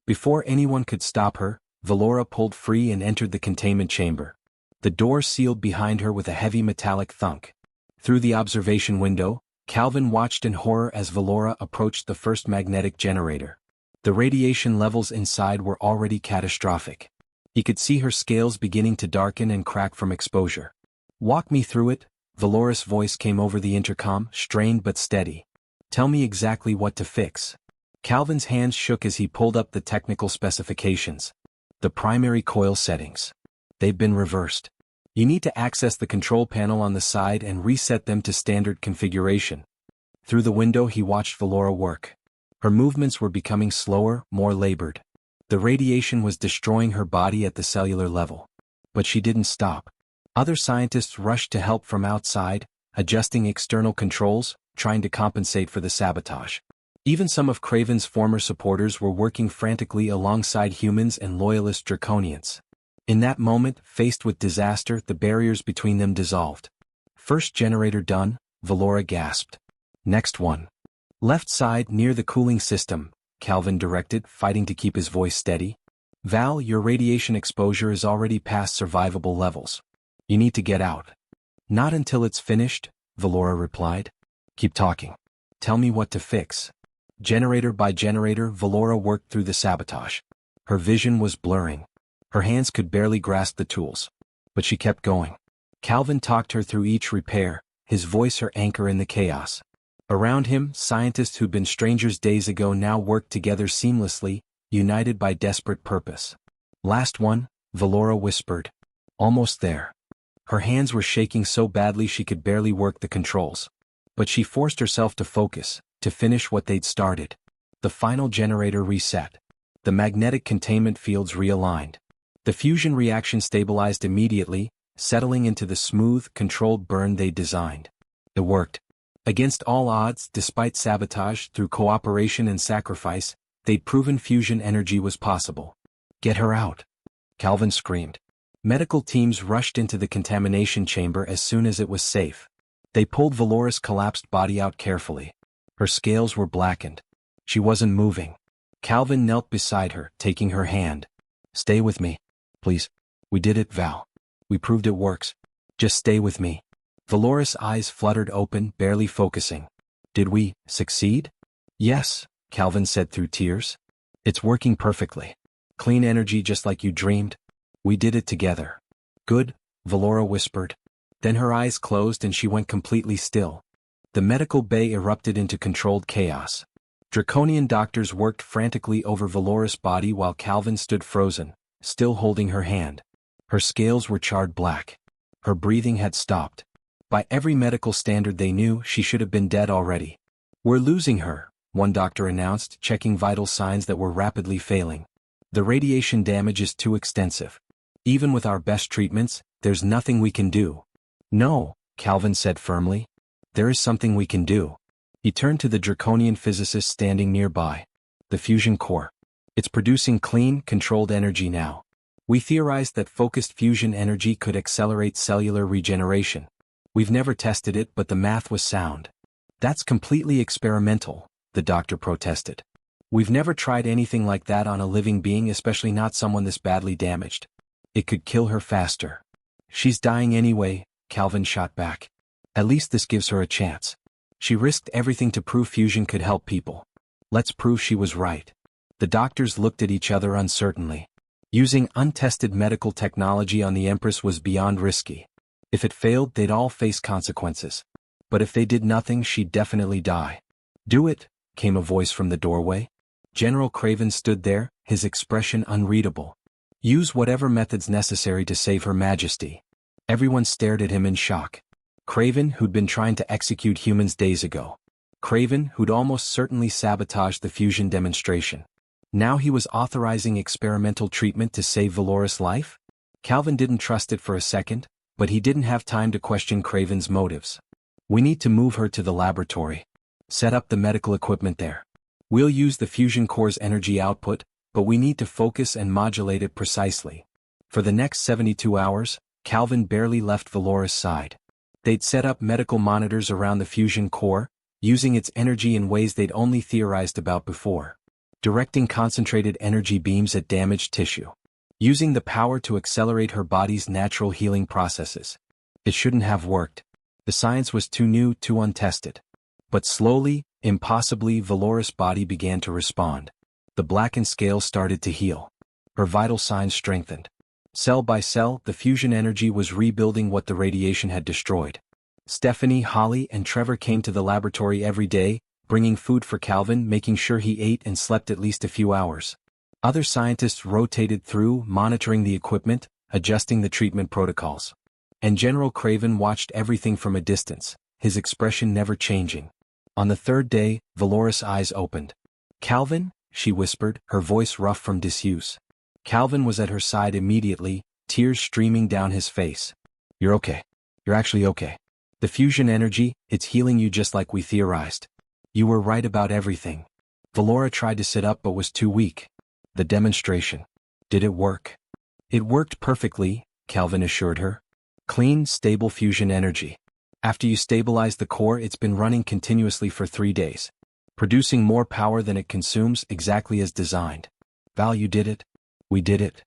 Before anyone could stop her, Valora pulled free and entered the containment chamber. The door sealed behind her with a heavy metallic thunk. Through the observation window, Calvin watched in horror as Valora approached the first magnetic generator. The radiation levels inside were already catastrophic. He could see her scales beginning to darken and crack from exposure. Walk me through it, Valora's voice came over the intercom, strained but steady. Tell me exactly what to fix. Calvin's hands shook as he pulled up the technical specifications. The primary coil settings. They've been reversed. You need to access the control panel on the side and reset them to standard configuration. Through the window he watched Valora work. Her movements were becoming slower, more labored. The radiation was destroying her body at the cellular level. But she didn't stop. Other scientists rushed to help from outside, adjusting external controls, trying to compensate for the sabotage. Even some of Craven's former supporters were working frantically alongside humans and loyalist Draconians. In that moment, faced with disaster, the barriers between them dissolved. First generator done, Valora gasped. Next one. Left side near the cooling system, Calvin directed, fighting to keep his voice steady. Val, your radiation exposure is already past survivable levels. You need to get out. Not until it's finished, Valora replied. Keep talking. Tell me what to fix. Generator by generator, Valora worked through the sabotage. Her vision was blurring. Her hands could barely grasp the tools. But she kept going. Calvin talked her through each repair, his voice her anchor in the chaos. Around him, scientists who'd been strangers days ago now worked together seamlessly, united by desperate purpose. Last one, Valora whispered. Almost there. Her hands were shaking so badly she could barely work the controls. But she forced herself to focus, to finish what they'd started. The final generator reset. The magnetic containment fields realigned. The fusion reaction stabilized immediately, settling into the smooth, controlled burn they'd designed. It worked. Against all odds, despite sabotage, through cooperation and sacrifice, they'd proven fusion energy was possible. Get her out. Calvin screamed. Medical teams rushed into the contamination chamber as soon as it was safe. They pulled Valora's collapsed body out carefully. Her scales were blackened. She wasn't moving. Calvin knelt beside her, taking her hand. Stay with me. Please. We did it, Val. We proved it works. Just stay with me. Valora's eyes fluttered open, barely focusing. Did we succeed? Yes, Calvin said through tears. It's working perfectly. Clean energy just like you dreamed. We did it together. Good, Valora whispered. Then her eyes closed and she went completely still. The medical bay erupted into controlled chaos. Draconian doctors worked frantically over Valora's body while Calvin stood frozen, still holding her hand. Her scales were charred black. Her breathing had stopped. By every medical standard they knew, she should have been dead already. We're losing her, one doctor announced, checking vital signs that were rapidly failing. The radiation damage is too extensive. Even with our best treatments, there's nothing we can do. No, Calvin said firmly. There is something we can do. He turned to the Draconian physicist standing nearby. The fusion core. It's producing clean, controlled energy now. We theorized that focused fusion energy could accelerate cellular regeneration. We've never tested it, but the math was sound. That's completely experimental, the doctor protested. We've never tried anything like that on a living being, especially not someone this badly damaged. It could kill her faster. She's dying anyway, Calvin shot back. At least this gives her a chance. She risked everything to prove fusion could help people. Let's prove she was right. The doctors looked at each other uncertainly. Using untested medical technology on the Empress was beyond risky. If it failed, they'd all face consequences. But if they did nothing, she'd definitely die. Do it, came a voice from the doorway. General Craven stood there, his expression unreadable. Use whatever methods necessary to save Her Majesty. Everyone stared at him in shock. Craven, who'd been trying to execute humans days ago. Craven, who'd almost certainly sabotaged the fusion demonstration. Now he was authorizing experimental treatment to save Valoris' life? Calvin didn't trust it for a second, but he didn't have time to question Craven's motives. We need to move her to the laboratory. Set up the medical equipment there. We'll use the fusion core's energy output, but we need to focus and modulate it precisely. For the next 72 hours, Calvin barely left Valoris' side. They'd set up medical monitors around the fusion core, using its energy in ways they'd only theorized about before. Directing concentrated energy beams at damaged tissue. Using the power to accelerate her body's natural healing processes. It shouldn't have worked. The science was too new, too untested. But slowly, impossibly, Valoris' body began to respond. The blackened scales started to heal. Her vital signs strengthened. Cell by cell, the fusion energy was rebuilding what the radiation had destroyed. Stephanie, Holly, and Trevor came to the laboratory every day, bringing food for Calvin, making sure he ate and slept at least a few hours. Other scientists rotated through, monitoring the equipment, adjusting the treatment protocols. And General Craven watched everything from a distance, his expression never changing. On the third day, Valoris' eyes opened. Calvin, she whispered, her voice rough from disuse. Calvin was at her side immediately, tears streaming down his face. You're okay. You're actually okay. The fusion energy, it's healing you just like we theorized. You were right about everything. Valora tried to sit up but was too weak. The demonstration. Did it work? It worked perfectly, Calvin assured her. Clean, stable fusion energy. After you stabilize the core, it's been running continuously for 3 days. Producing more power than it consumes, exactly as designed. Val, you did it. We did it.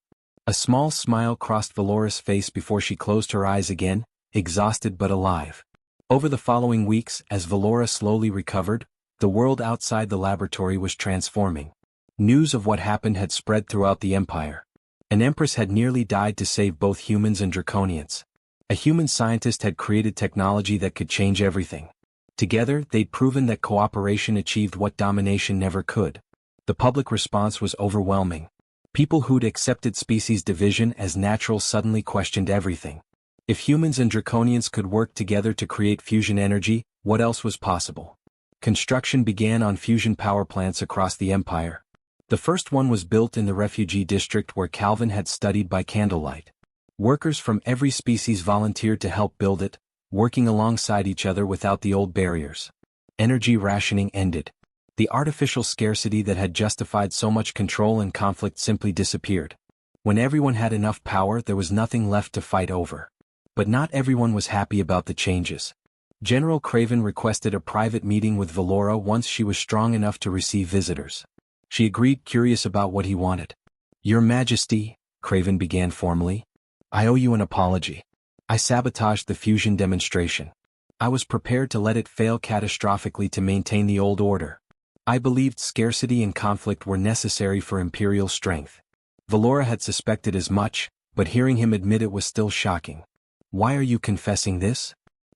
A small smile crossed Valora's face before she closed her eyes again, exhausted but alive. Over the following weeks, as Valora slowly recovered, the world outside the laboratory was transforming. News of what happened had spread throughout the Empire. An Empress had nearly died to save both humans and Draconians. A human scientist had created technology that could change everything. Together, they'd proven that cooperation achieved what domination never could. The public response was overwhelming. People who'd accepted species division as natural suddenly questioned everything. If humans and Draconians could work together to create fusion energy, what else was possible? Construction began on fusion power plants across the Empire. The first one was built in the refugee district where Calvin had studied by candlelight. Workers from every species volunteered to help build it, working alongside each other without the old barriers. Energy rationing ended. The artificial scarcity that had justified so much control and conflict simply disappeared. When everyone had enough power, there was nothing left to fight over. But not everyone was happy about the changes. General Craven requested a private meeting with Valora once she was strong enough to receive visitors. She agreed, curious about what he wanted. Your Majesty, Craven began formally. I owe you an apology. I sabotaged the fusion demonstration. I was prepared to let it fail catastrophically to maintain the old order. I believed scarcity and conflict were necessary for imperial strength. Valora had suspected as much, but hearing him admit it was still shocking. Why are you confessing this?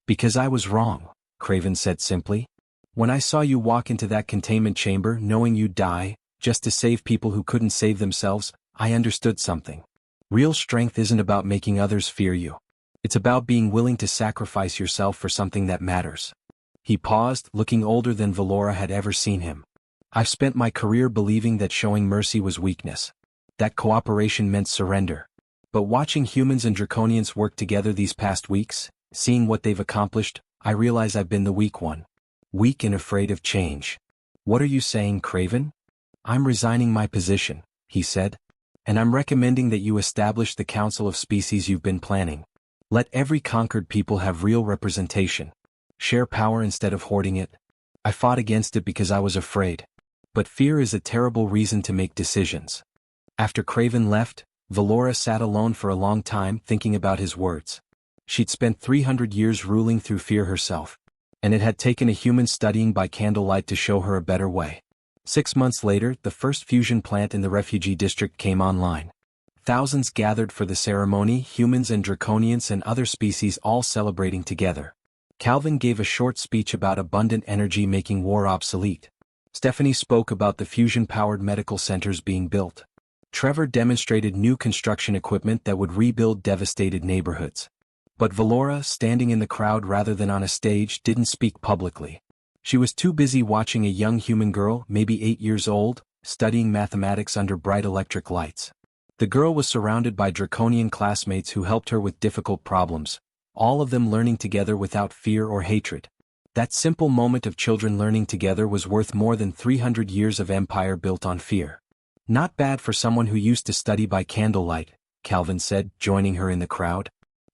Because I was wrong, Craven said simply. When I saw you walk into that containment chamber knowing you'd die, just to save people who couldn't save themselves, I understood something. Real strength isn't about making others fear you. It's about being willing to sacrifice yourself for something that matters. He paused, looking older than Valora had ever seen him. I've spent my career believing that showing mercy was weakness. That cooperation meant surrender. But watching humans and Draconians work together these past weeks, seeing what they've accomplished, I realize I've been the weak one. Weak and afraid of change. What are you saying, Craven? I'm resigning my position, he said. And I'm recommending that you establish the Council of Species you've been planning. Let every conquered people have real representation. Share power instead of hoarding it. I fought against it because I was afraid. But fear is a terrible reason to make decisions. After Craven left, Valora sat alone for a long time thinking about his words. She'd spent 300 years ruling through fear herself, and it had taken a human studying by candlelight to show her a better way. 6 months later, the first fusion plant in the refugee district came online. Thousands gathered for the ceremony, humans and draconians and other species all celebrating together. Calvin gave a short speech about abundant energy making war obsolete. Stephanie spoke about the fusion-powered medical centers being built. Trevor demonstrated new construction equipment that would rebuild devastated neighborhoods. But Valora, standing in the crowd rather than on a stage, didn't speak publicly. She was too busy watching a young human girl, maybe 8 years old, studying mathematics under bright electric lights. The girl was surrounded by draconian classmates who helped her with difficult problems, all of them learning together without fear or hatred. That simple moment of children learning together was worth more than 300 years of empire built on fear. Not bad for someone who used to study by candlelight, Calvin said, joining her in the crowd.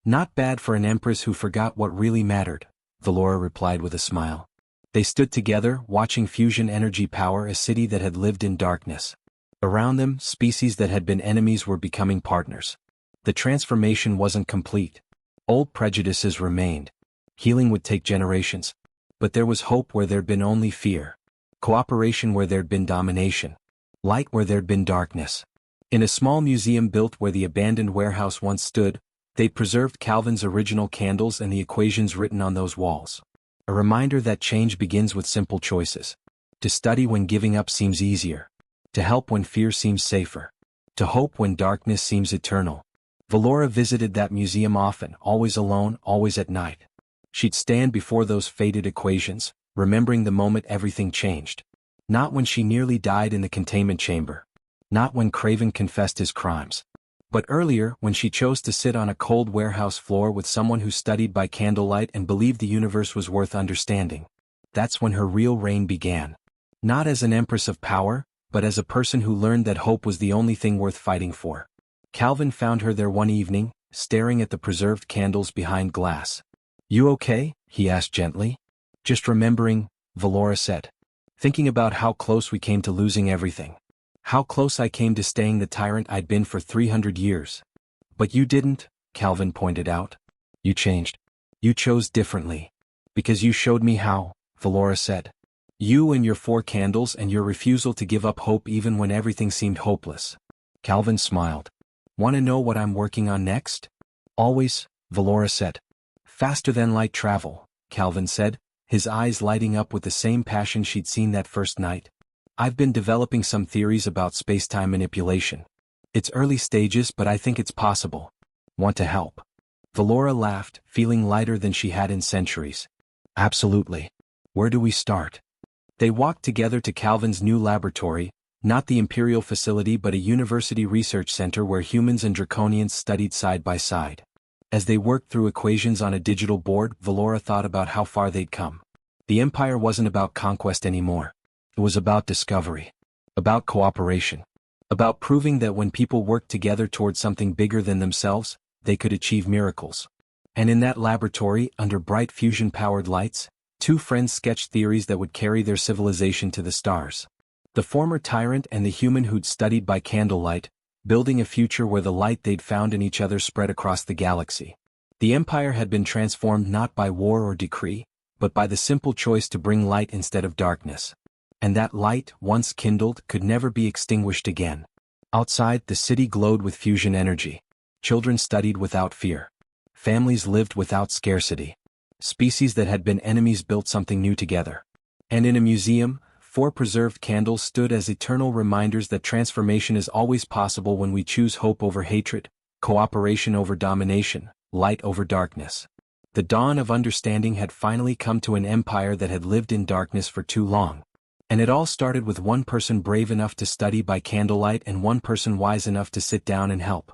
Not bad for an empress who forgot what really mattered, Valora replied with a smile. They stood together, watching fusion energy power a city that had lived in darkness. Around them, species that had been enemies were becoming partners. The transformation wasn't complete. Old prejudices remained. Healing would take generations. But there was hope where there'd been only fear. Cooperation where there'd been domination. Light where there'd been darkness. In a small museum built where the abandoned warehouse once stood, they'd preserved Calvin's original candles and the equations written on those walls. A reminder that change begins with simple choices. To study when giving up seems easier. To help when fear seems safer. To hope when darkness seems eternal. Valora visited that museum often, always alone, always at night. She'd stand before those faded equations, remembering the moment everything changed. Not when she nearly died in the containment chamber. Not when Craven confessed his crimes. But earlier, when she chose to sit on a cold warehouse floor with someone who studied by candlelight and believed the universe was worth understanding. That's when her real reign began. Not as an empress of power, but as a person who learned that hope was the only thing worth fighting for. Calvin found her there one evening, staring at the preserved candles behind glass. "You okay?" he asked gently. "Just remembering," Valora said. "Thinking about how close we came to losing everything. How close I came to staying the tyrant I'd been for 300 years. But you didn't," Calvin pointed out. "You changed. You chose differently. Because you showed me how," Valora said. "You and your 4 candles and your refusal to give up hope even when everything seemed hopeless." Calvin smiled. "Want to know what I'm working on next?" "Always," Valora said. "Faster than light travel," Calvin said, his eyes lighting up with the same passion she'd seen that first night. "I've been developing some theories about space-time manipulation. It's early stages, but I think it's possible. Want to help?" Valora laughed, feeling lighter than she had in centuries. "Absolutely. Where do we start?" They walked together to Calvin's new laboratory, not the Imperial facility but a university research center where humans and draconians studied side by side. As they worked through equations on a digital board, Valora thought about how far they'd come. The Empire wasn't about conquest anymore. It was about discovery. About cooperation. About proving that when people worked together towards something bigger than themselves, they could achieve miracles. And in that laboratory, under bright fusion-powered lights, 2 friends sketched theories that would carry their civilization to the stars. The former tyrant and the human who'd studied by candlelight, building a future where the light they'd found in each other spread across the galaxy. The Empire had been transformed not by war or decree, but by the simple choice to bring light instead of darkness. And that light, once kindled, could never be extinguished again. Outside, the city glowed with fusion energy. Children studied without fear. Families lived without scarcity. Species that had been enemies built something new together. And in a museum, 4 preserved candles stood as eternal reminders that transformation is always possible when we choose hope over hatred, cooperation over domination, light over darkness. The dawn of understanding had finally come to an empire that had lived in darkness for too long. And it all started with one person brave enough to study by candlelight and one person wise enough to sit down and help.